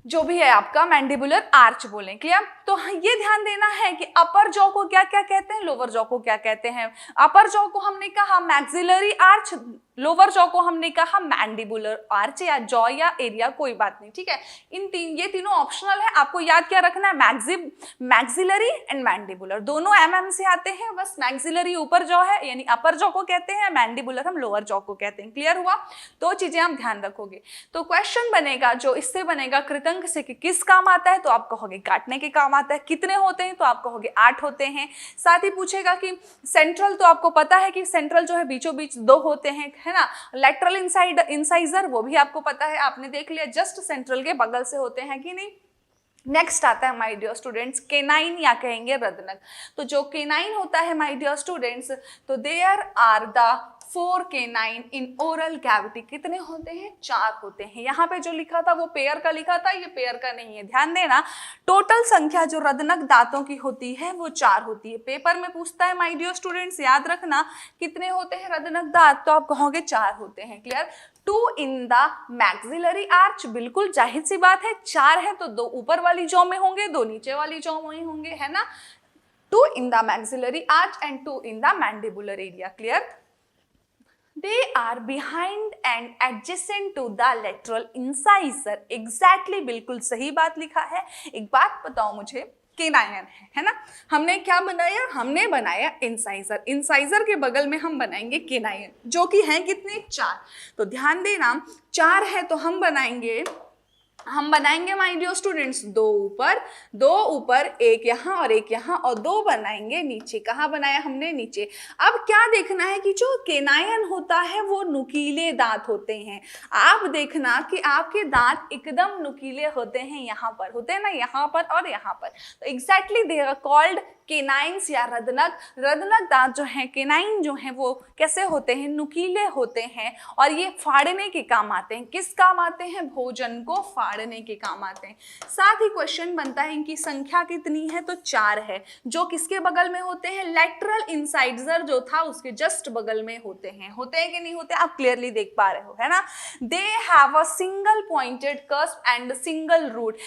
जो भी है आपका मैंडिबुलर आर्च बोलें, क्लियर। तो ये ध्यान देना है कि अपर जॉ को क्या क्या कहते हैं, लोअर जॉ को क्या कहते हैं। अपर जॉ को हमने कहा मैक्सिलरी आर्च, लोअर जॉ को हमने कहा मैंडिबुलर आर्च या जॉ या एरिया, कोई बात नहीं, ठीक है। ये तीनों ऑप्शनल है, आपको याद क्या रखना है, मैक्सिलरी एंड मैंडिबुलर, दोनों एमएम से आते हैं, बस मैक्सिलरी ऊपर जॉ है यानी अपर जॉ को कहते हैं, मैंडिबुलर हम लोअर जॉ को कहते हैं, क्लियर हुआ। दो चीजें आप ध्यान रखोगे। तो क्वेश्चन बनेगा जो इससे बनेगा कृतंक से कि किस काम आता है, तो आप कहोगे काटने के काम आता है। कितने होते हैं, तो आप कहोगे 8 होते हैं। साथ ही पूछेगा कि सेंट्रल, तो आपको पता है कि सेंट्रल जो है बीचों बीच 2 होते हैं, है ना। लेटरल इंसाइजर वो भी आपको पता है, आपने देख लिया, जस्ट सेंट्रल के बगल से होते हैं कि नहीं। नेक्स्ट आता है माय डियर स्टूडेंट्स केनाइन या कहेंगे रदनक। तो जो केनाइन होता है माय डियर स्टूडेंट्स, तो there are the 4 canine in oral cavity. कितने होते हैं, 4 होते हैं। यहाँ पे जो लिखा था वो पेयर का लिखा था, ये पेयर का नहीं है, ध्यान देना। टोटल संख्या जो रदनक दांतों की होती है वो 4 होती है। पेपर में पूछता है माय डियर स्टूडेंट्स, याद रखना कितने होते हैं रदनक दांत, तो आप कहोगे 4 होते हैं, clear. 2 in the maxillary arch, बिल्कुल जाहिर सी बात है, 4 है तो 2 ऊपर वाली जॉ में होंगे, 2 नीचे वाली जॉ में होंगे, है ना। 2 in the maxillary arch and 2 in the mandibular area, clear. They are behind and adjacent to the lateral incisor. Exactly, बिल्कुल सही बात लिखा है। एक बात बताओ मुझे, केनाइन है ना, हमने क्या बनाया, हमने बनाया इंसाइजर। इंसाइजर के बगल में हम बनाएंगे केनाइन, जो कि हैं कितने, 4। तो ध्यान देना 4 है तो हम बनाएंगे माय डियर स्टूडेंट्स 2 ऊपर, एक यहाँ और एक यहाँ, और 2 बनाएंगे नीचे। कहाँ बनाया हमने, नीचे। अब क्या देखना है कि जो केनाइन होता है वो नुकीले दांत होते हैं। आप देखना कि आपके दांत एकदम नुकीले होते हैं, यहाँ पर होते हैं ना, यहाँ पर और यहाँ पर। तो exactly they are called canines या रदनक दांत जो हैं, केनाइन जो हैं वो कैसे होते हैं, नुकीले होते हैं, और ये फाड़ने के काम आते हैं। किस काम आते हैं, भोजन को फाड़ने के काम आते हैं। साथ ही क्वेश्चन बनता है इनकी संख्या कितनी है, तो 4 है, जो किसके बगल में होते हैं, लेटरल इंसाइजर जो था उसके जस्ट बगल में होते हैं कि नहीं होते, आप क्लियरली देख पा रहे हो, है ना। They have a single pointed cusp and single root.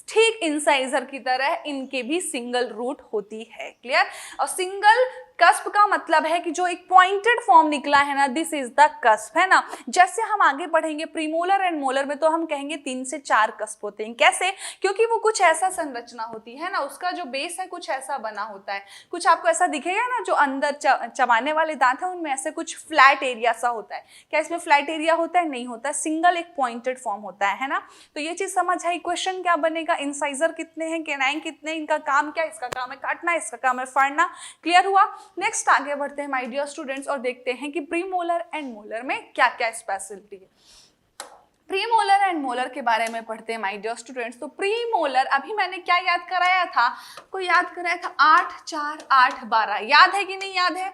ठीक इंसाइजर की तरह इनके भी सिंगल रूट होती है, क्लियर। और सिंगल कस्प का मतलब है कि जो एक पॉइंटेड फॉर्म निकला है ना, दिस इज द कस्प, है ना। जैसे हम आगे पढ़ेंगे प्रीमोलर एंड मोलर में, तो हम कहेंगे 3 से 4 कस्प होते हैं। कैसे, क्योंकि वो कुछ ऐसा संरचना होती है ना, उसका जो बेस है कुछ ऐसा बना होता है। कुछ आपको ऐसा दिखेगा ना, जो अंदर चबाने वाले दांत है उनमें ऐसे कुछ फ्लैट एरिया सा होता है। क्या इसमें फ्लैट एरिया होता है, नहीं होता है, सिंगल एक पॉइंटेड फॉर्म होता है ना। तो ये चीज समझ आई। क्वेश्चन क्या बनेगा, इंसाइजर कितने हैं, केनाइन कितने, इनका काम क्या, इसका काम है काटना, इसका काम है फाड़ना, क्लियर हुआ। नेक्स्ट आगे बढ़ते हैं माय डियर स्टूडेंट्स और देखते हैं कि प्रीमोलर एंड मोलर में क्या क्या स्पेशलिटी है। प्रीमोलर एंड मोलर के बारे में पढ़ते हैं माय डियर स्टूडेंट्स। तो प्रीमोलर, अभी मैंने क्या याद कराया था, 8 4 8 12, याद है कि नहीं याद है,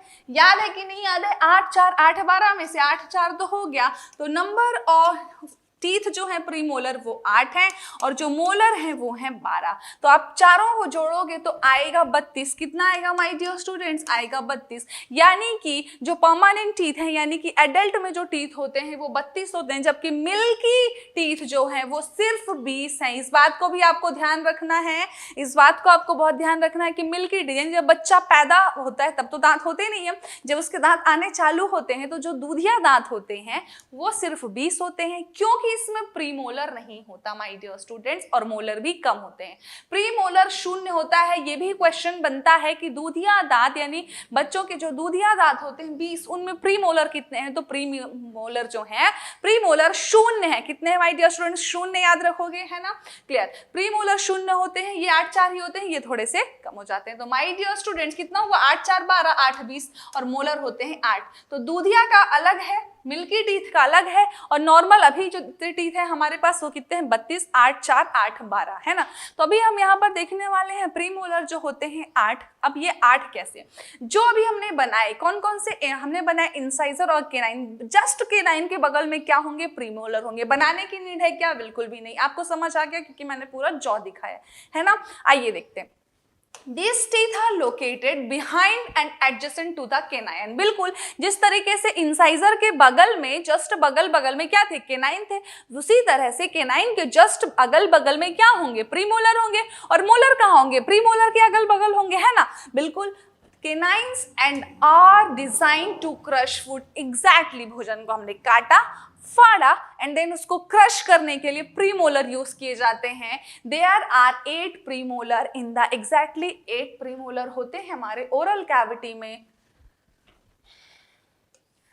कि नहीं याद है। 8 4 8 12 में से 8 4 तो हो गया, तो नंबर ऑफ टीथ जो है प्रीमोलर वो 8 है, और जो मोलर है वो है 12। तो आप चारों को जोड़ोगे तो आएगा 32। कितना आएगा माय डियर स्टूडेंट्स, आएगा 32। यानी कि जो परमानेंट टीथ है, यानी कि एडल्ट में जो टीथ होते हैं वो 32 होते हैं, जबकि मिल्की टीथ जो है वो सिर्फ 20 है। इस बात को भी आपको ध्यान रखना है, इस बात को आपको बहुत ध्यान रखना है कि मिल्की टीथ, यानी जब बच्चा पैदा होता है तब तो दांत होते नहीं है, जब उसके दांत आने चालू होते हैं तो जो दूधिया दांत होते हैं वो सिर्फ 20 होते हैं, क्योंकि इसमें प्रीमोलर नहीं होता माय डियर स्टूडेंट्स, और मोलर भी कम होते हैं। प्रीमोलर 0 होता है। ये भी क्वेश्चन बनता है कि दूधिया दांत, यानी बच्चों के जो दूधिया दांत होते हैं 20, उनमें प्रीमोलर कितने हैं, तो प्रीमोलर जो है प्रीमोलर 0 है। कितने हैं माय डियर स्टूडेंट्स, 0 याद रखोगे, है ना, क्लियर। प्रीमोलर 0 होते हैं, ये 8 4 ही होते हैं, ये थोड़े से कम हो जाते हैं। तो माय डियर स्टूडेंट्स कितना हुआ, 8 4 12 8 20, और मोलर होते हैं 8। तो दूधिया का अलग है, मिल्की टीथ का अलग है, और नॉर्मल अभी जो टीथ है हमारे पास वो कितने हैं, 32 8 4 8 12, है ना। तो अभी हम यहाँ पर देखने वाले हैं प्रीमोलर जो होते हैं 8। अब ये 8 कैसे, जो अभी हमने बनाए, कौन कौन से हमने बनाए, इंसाइजर और केनाइन। जस्ट केनाइन के बगल में क्या होंगे, प्रीमोलर होंगे। बनाने की नीड है क्या, बिल्कुल भी नहीं, आपको समझ आ गया क्योंकि मैंने पूरा जॉ दिखाया है ना। आइए देखते हैं। These teeth are located behind and adjacent to the canine। बिल्कुल जिस तरीके से इंसाइजर के बगल में, जस्ट बगल बगल में क्या थे, केनाइन थे, उसी तरह से केनाइन के जस्ट अगल बगल में क्या होंगे, प्रीमोलर होंगे। और मोलर कहाँ होंगे, प्रीमोलर के अगल बगल होंगे, है ना। बिल्कुल canines and are designed to crush food। Exactly भोजन को हमने काटा, फाड़ा एंड देन उसको क्रश करने के लिए प्रीमोलर यूज किए जाते हैं। There are 8 premolar in the, exactly 8 premolar होते हैं हमारे ओरल कैविटी में।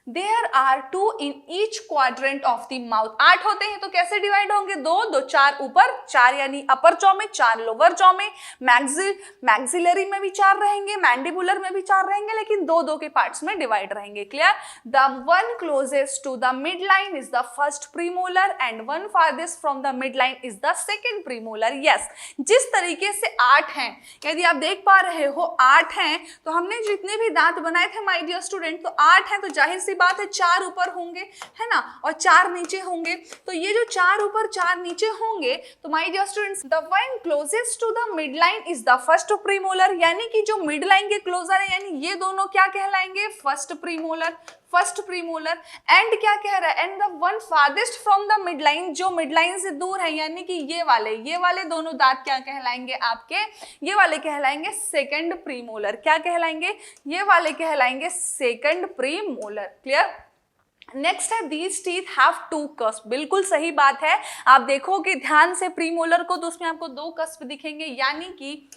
There are 2 in each quadrant of the mouth। 8 होते हैं तो कैसे डिवाइड होंगे, 2 4 ऊपर 4, यानी अपर जॉ में 4, लोअर जॉ में, मैक्सिलरी में भी 4 रहेंगे, मैंडिबुलर में भी 4 रहेंगे, लेकिन 2 के पार्ट्स में डिवाइड रहेंगे। Clear. The one closest to the mid line is the first premolar and one farthest from the mid line is the second premolar. Yes, जिस तरीके से 8 हैं, यदि आप देख पा रहे हो 8 हैं, तो हमने जितने भी दांत बनाए थे माय डियर स्टूडेंट, तो 8 हैं तो जाहिर सी बात है 4 ऊपर होंगे, है ना, और 4 नीचे होंगे। तो ये जो 4 ऊपर 4 नीचे होंगे, तो my dear students the one closest to the mid line is the first premolar, यानी कि जो मिड लाइन के क्लोजर है, यानी ये दोनों क्या कहलाएंगे, फर्स्ट प्रीमोलर। एंड क्या कह रहा है, and the one farthest from the mid line, जो मिड लाइन से दूर है, यानी कि ये वाले दोनों दांत क्या कहलाएंगे आपके, ये वाले कहलाएंगे सेकंड प्रीमोलर। क्या कहलाएंगे, ये वाले कहलाएंगे सेकंड प्रीमोलर। क्लियर। नेक्स्ट है दीज टीथ हैव 2 कस्प। बिल्कुल सही बात है, आप देखोगे ध्यान से प्रीमोलर को तो उसमें आपको 2 कस्प दिखेंगे, यानी कि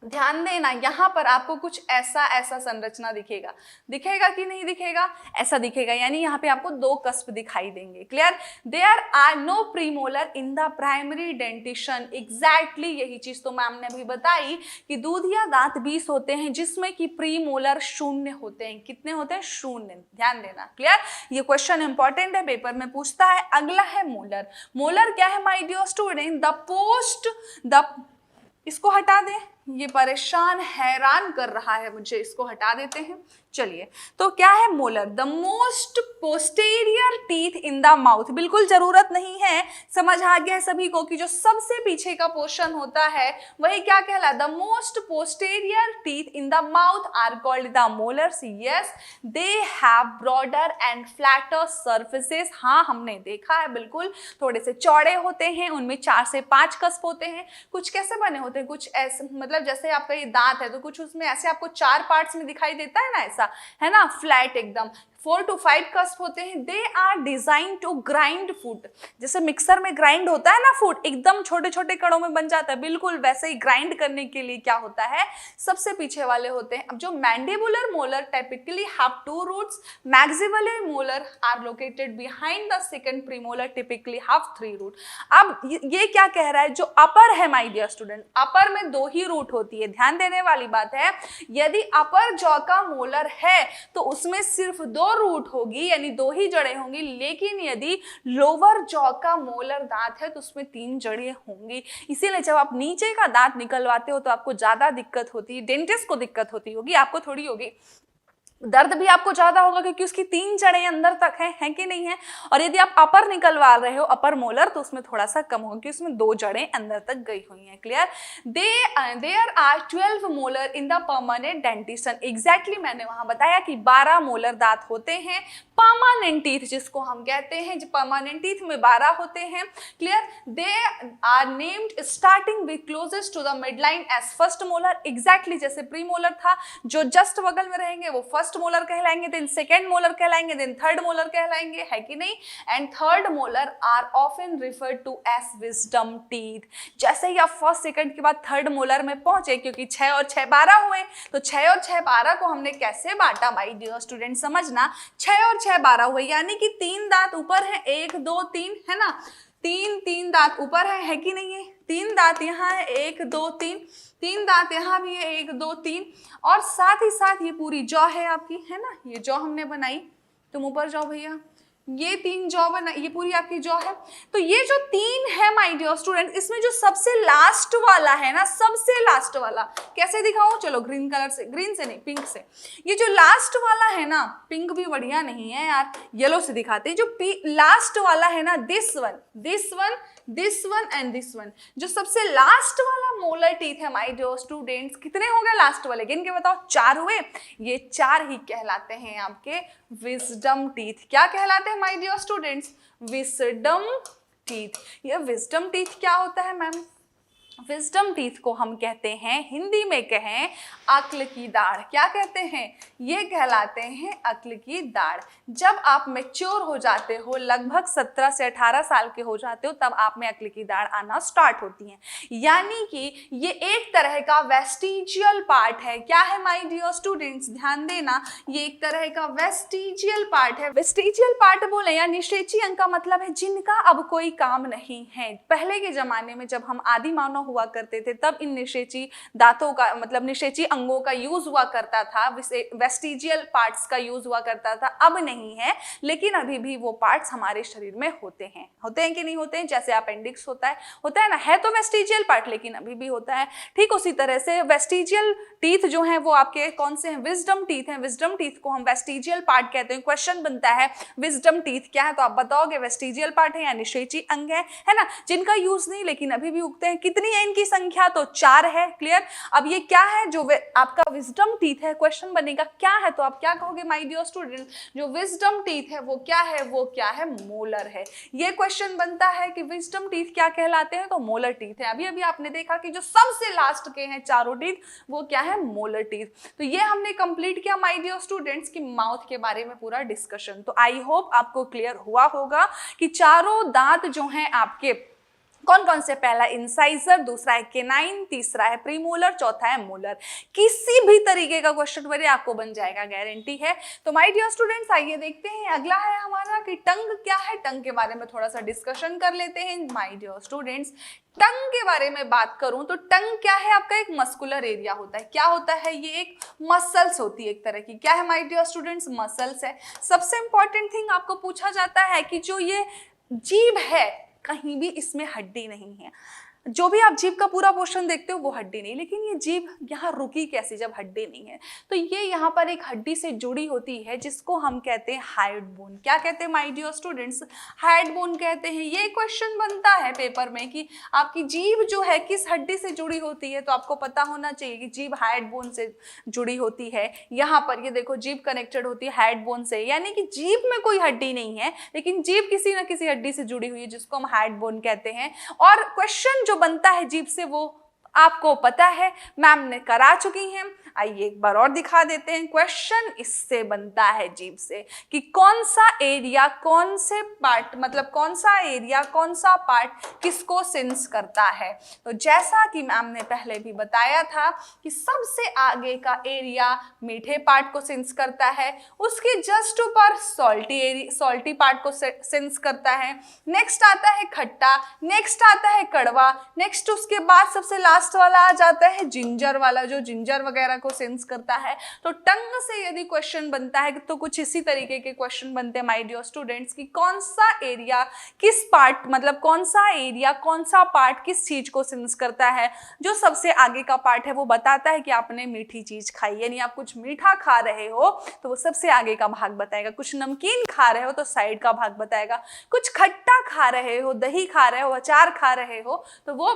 ध्यान देना यहाँ पर आपको कुछ ऐसा संरचना दिखेगा कि नहीं दिखेगा, ऐसा दिखेगा, यानी यहाँ पे आपको 2 कस्प दिखाई देंगे। Clear. There are no premolar in the primary dentition. Exactly यही चीज तो मैम ने अभी बताई कि दूधिया दांत 20 होते हैं जिसमें कि प्रीमोलर 0 होते हैं। कितने होते हैं, 0। ध्यान देना। क्लियर। ये क्वेश्चन इंपॉर्टेंट है, पेपर में पूछता है। अगला है मोलर। मोलर क्या है माय डियर स्टूडेंट, इसको हटा दें, ये परेशान हैरान कर रहा है मुझे, इसको हटा देते हैं। चलिए, तो क्या है molar, the most posterior teeth in the mouth. बिल्कुल जरूरत नहीं है, समझ आ गया है सभी को कि जो सबसे पीछे का पोर्शन होता है वही क्या कहला, the most posterior teeth in the mouth are called the molars. Yes, they have broader and flatter surfaces. हाँ, हमने देखा है, बिल्कुल थोड़े से चौड़े होते हैं, उनमें 4 से 5 कस्प होते हैं। कुछ कैसे बने होते हैं, कुछ ऐसे, मतलब जैसे आपका ये दांत है तो कुछ उसमें ऐसे आपको 4 पार्ट्स में दिखाई देता है ना, ऐसा है ना, फ्लैट एकदम। 4 to 5 कस्प होते हैं। They are design to grind food. जैसे मिक्सर में ग्राइंड होता है ना फूड, एकदम छोटे छोटे कणों में बन जाता है, बिल्कुल वैसे ही ग्राइंड करने के लिए क्या होता है, सबसे पीछे वाले होते हैं। अब जो mandibular molar typically have 2 roots, maxillary molar are located behind the second premolar typically have 3 root. अब ये क्या कह रहा है, जो अपर है माय डियर स्टूडेंट, अपर में 2 ही रूट होती है। ध्यान देने वाली बात है, यदि अपर जॉ का मोलर है तो उसमें सिर्फ 2 रूट होगी, यानी 2 ही जड़ें होंगी। लेकिन यदि लोअर जॉ का मोलर दांत है तो उसमें 3 जड़ें होंगी। इसीलिए जब आप नीचे का दांत निकलवाते हो तो आपको ज्यादा दिक्कत होती है, डेंटिस्ट को दिक्कत होती होगी, आपको थोड़ी होगी। दर्द भी आपको ज्यादा होगा क्योंकि उसकी 3 जड़ें अंदर तक है कि नहीं है। और यदि आप अपर निकलवा रहे हो, अपर मोलर, तो उसमें थोड़ा सा कम होगा क्योंकि उसमें 2 जड़ें अंदर तक गई हुई हैं। Clear. There are 12 molar in the permanent dentition. Exactly मैंने वहां बताया कि 12 मोलर दांत होते हैं, परमानेंट टीथ जिसको हम कहते हैं, जो परमानेंट टीथ में 12 होते हैं। Clear. They are named starting with closest to the mid line as first molar. Exactly जैसे प्री मोलर था, जो जस्ट बगल में रहेंगे वो फर्स्ट मोलर कहलाएंगे, देन सेकेंड मोलर कहलाएंगे, देन थर्ड मोलर कहलाएंगे, है कि नहीं। And third molar are often referred to as wisdom teeth. जैसे ही आप फर्स्ट सेकंड के बाद थर्ड मोलर में पहुंचे, क्योंकि 6 और 6 12 हुए, तो 6 और 6 12 को हमने कैसे बांटा माय डियर स्टूडेंट, समझना। 6 और 6 12 हुए, यानी कि 3 दांत ऊपर है, 1 2 3, है ना। 3 दांत ऊपर है कि नहीं है। 3 दांत यहाँ है, 1 2 3, 3 दांत यहाँ भी है, 1 2 3, और साथ ही साथ ये पूरी जॉ है आपकी, है ना। ये जॉ हमने बनाई, तुम ऊपर जाओ भैया, ये 3 जॉ बना, ये पूरी आपकी जॉ है। तो ये जो 3 है माय डियर स्टूडेंट, इसमें जो सबसे लास्ट वाला है ना, सबसे लास्ट वाला कैसे दिखाऊं, चलो ग्रीन कलर से, ग्रीन से नहीं पिंक से। ये जो लास्ट वाला है ना, पिंक भी बढ़िया नहीं है यार, येलो से दिखाते हैं। जो लास्ट वाला है ना, this one this one and this one. जो सबसे लास्ट वाला मोलर टीथ है माय डियर स्टूडेंट्स, कितने हो गए लास्ट वाले, गिन के बताओ, 4 हुए। ये 4 ही कहलाते हैं आपके विजडम टीथ। क्या कहलाते हैं my dear students? Wisdom teeth. ये विजडम टीथ क्या होता है मैम? विजडम टीथ को हम कहते हैं, हिंदी में कहें, अक्ल की दाढ़। क्या कहते हैं? ये कहलाते हैं अक्ल की दाढ़। जब आप मैच्योर हो जाते हो, लगभग 17 से 18 साल के हो जाते हो, तब आप में अक्ल की दाढ़ आना स्टार्ट होती है। यानी कि ये एक तरह का वेस्टिजियल पार्ट है। क्या है माय डियर स्टूडेंट्स? ध्यान देना, ये एक तरह का वेस्टिजियल पार्ट है। वेस्टिजियल पार्ट बोले या निषेची अंग का मतलब है जिनका अब कोई काम नहीं है। पहले के जमाने में जब हम आदि मानव हुआ करते थे, तब इन निषेची दांतों का मतलब निषेची अंगों का यूज हुआ करता था, वेस्टिजियल पार्ट्स का यूज हुआ करता था। अब नहीं है, लेकिन अभी भी वो पार्ट्स हमारे शरीर में होते हैं कि नहीं होते हैं? जैसे अपेंडिक्स होता है ना, है तो वेस्टिजियल पार्ट, लेकिन अभी भी होता है। ठीक उसी तरह से वेस्टिजियल टीथ जो है वो आपके कौन से हैं? विजडम टीथ हैं। विजडम टीथ को हम वेस्टिजियल पार्ट कहते हैं। क्वेश्चन बनता है विजडम टीथ क्या है, तो आप बताओगे वेस्टिजियल पार्ट है या निषेची अंग है ना, जिनका यूज नहीं लेकिन अभी भी उगते हैं। कितनी है इनकी संख्या? तो 4 है। क्लियर? अब ये क्या है जो आपका विजडम टीथ है? क्वेश्चन बनेगा क्या है, तो आप क्या कहोगे माय डियर स्टूडेंट? जो विजडम टीथ है वो क्या है? वो क्या है? मोलर है। ये क्वेश्चन बनता है कि विजडम टीथ क्या कहलाते हैं, तो मोलर टीथ है। अभी अभी आपने देखा कि जो सबसे लास्ट के हैं चारों टीथ, वो क्या है? Molar teeth. तो ये हमने कंप्लीट किया माय डियर स्टूडेंट्स की माउथ के बारे में पूरा डिस्कशन। तो आई होप आपको क्लियर हुआ होगा कि चारों दांत जो हैं आपके कौन कौन से? पहला इंसाइजर, दूसरा है केनाइन, तीसरा है प्रीमोलर, चौथा है मोलर। किसी भी तरीके का क्वेश्चन बने आपको बन जाएगा, गारंटी है। तो माय डियर स्टूडेंट्स आइए देखते हैं अगला है हमारा कि टंग क्या है। टंग के बारे में थोड़ा सा डिस्कशन कर लेते हैं माय डियर स्टूडेंट्स। टंग के बारे में बात करूं तो टंग क्या है? आपका एक मस्कुलर एरिया होता है। क्या होता है? ये एक मसल्स होती है एक तरह की। क्या है माय डियर स्टूडेंट्स? मसल्स है। सबसे इंपॉर्टेंट थिंग आपको पूछा जाता है कि जो ये जीभ है, कहीं भी इसमें हड्डी नहीं है। जो भी आप जीभ का पूरा पोर्शन देखते हो वो हड्डी नहीं, लेकिन ये जीभ यहाँ रुकी कैसे जब हड्डी नहीं है? तो ये यहाँ पर एक हड्डी से जुड़ी होती है जिसको हम कहते हैं हाइड बोन। क्या कहते हैं my dear students? Hyoid bone कहते हैं। ये क्वेश्चन बनता है पेपर में कि आपकी जीभ जो है किस हड्डी से जुड़ी होती है, तो आपको पता होना चाहिए कि जीभ हाइड बोन से जुड़ी होती है। यहाँ पर ये देखो जीभ कनेक्टेड होती है हाइड बोन से, यानी कि जीभ में कोई हड्डी नहीं है, लेकिन जीभ किसी न किसी हड्डी से जुड़ी हुई है जिसको हम हाइड बोन कहते हैं। और क्वेश्चन जो बनता है जीभ से वो आपको पता है, मैम ने करा चुकी हैं। आइए एक बार और दिखा देते हैं। क्वेश्चन इससे बनता है जीभ से कि कौन सा एरिया कौन से पार्ट मतलब कौन सा एरिया कौन सा पार्ट किसको सेंस करता है। तो जैसा कि मैम ने पहले भी बताया था कि सबसे आगे का एरिया मीठे पार्ट को सेंस करता है, उसके जस्ट ऊपर सॉल्टी पार्ट को सेंस करता है, नेक्स्ट आता है खट्टा, नेक्स्ट आता है कड़वा, नेक्स्ट उसके बाद सबसे लास्ट वाला आ जाता है जिंजर वाला, जो जिंजर वगैरह को सेंस करता है। तो टंग से यदि क्वेश्चन बनता है तो कुछ इसी तरीके के क्वेश्चन बनते हैं माय डियर स्टूडेंट्स कि कौन सा एरिया किस पार्ट मतलब कौन सा एरिया कौन सा पार्ट किस चीज को सेंस करता है। जो सबसे आगे का पार्ट है वो बताता है कि आपने मीठी चीज खाई, यानी आप कुछ मीठा खा रहे हो तो वो सबसे आगे का भाग बताएगा, कुछ नमकीन खा रहे हो तो साइड का भाग बताएगा, कुछ खट्टा खा रहे हो, दही खा रहे हो, अचार खा रहे हो तो वो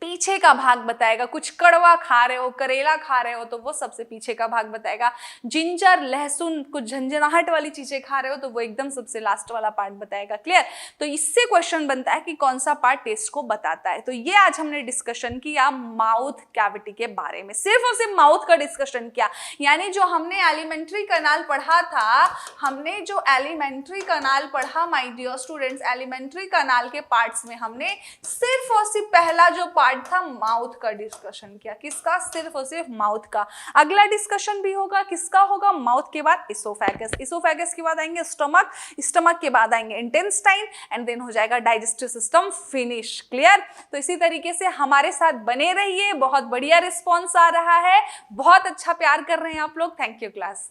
पीछे का भाग बताएगा, कुछ कड़वा खा रहे हो, करेला खा रहे हो तो वो सबसे पीछे का भाग बताएगा, जिंजर लहसुन कुछ झंझनाहट वाली चीजें खा रहे हो तो वो एकदम सबसे लास्ट वाला पार्ट बताएगा। क्लियर? तो इससे क्वेश्चन बनता है कि कौन सा पार्ट टेस्ट को बताता है। तो ये आज हमने डिस्कशन किया माउथ कैविटी के बारे में, सिर्फ और सिर्फ माउथ का डिस्कशन किया। यानी जो हमने एलिमेंट्री कैनाल पढ़ा था, हमने जो एलिमेंट्री कैनाल पढ़ा my dear students, alimentary canal के पार्ट्स में हमने सिर्फ और सिर्फ पहला जो पार्ट था माउथ का डिस्कशन किया। किसका? सिर्फ और सिर्फ माउथ का। अगला डिस्कशन भी होगा, किसका होगा? माउथ के बाद इसोफेगस, इसोफेगस के बाद आएंगे स्टमक, स्टमक के बाद आएंगे इंटेस्टाइन एंड देन हो जाएगा डाइजेस्टिव सिस्टम फिनिश। क्लियर? तो इसी तरीके से हमारे साथ बने रहिए, बहुत बढ़िया रिस्पॉन्स आ रहा है, बहुत अच्छा प्यार कर रहे हैं आप लोग। Thank you class.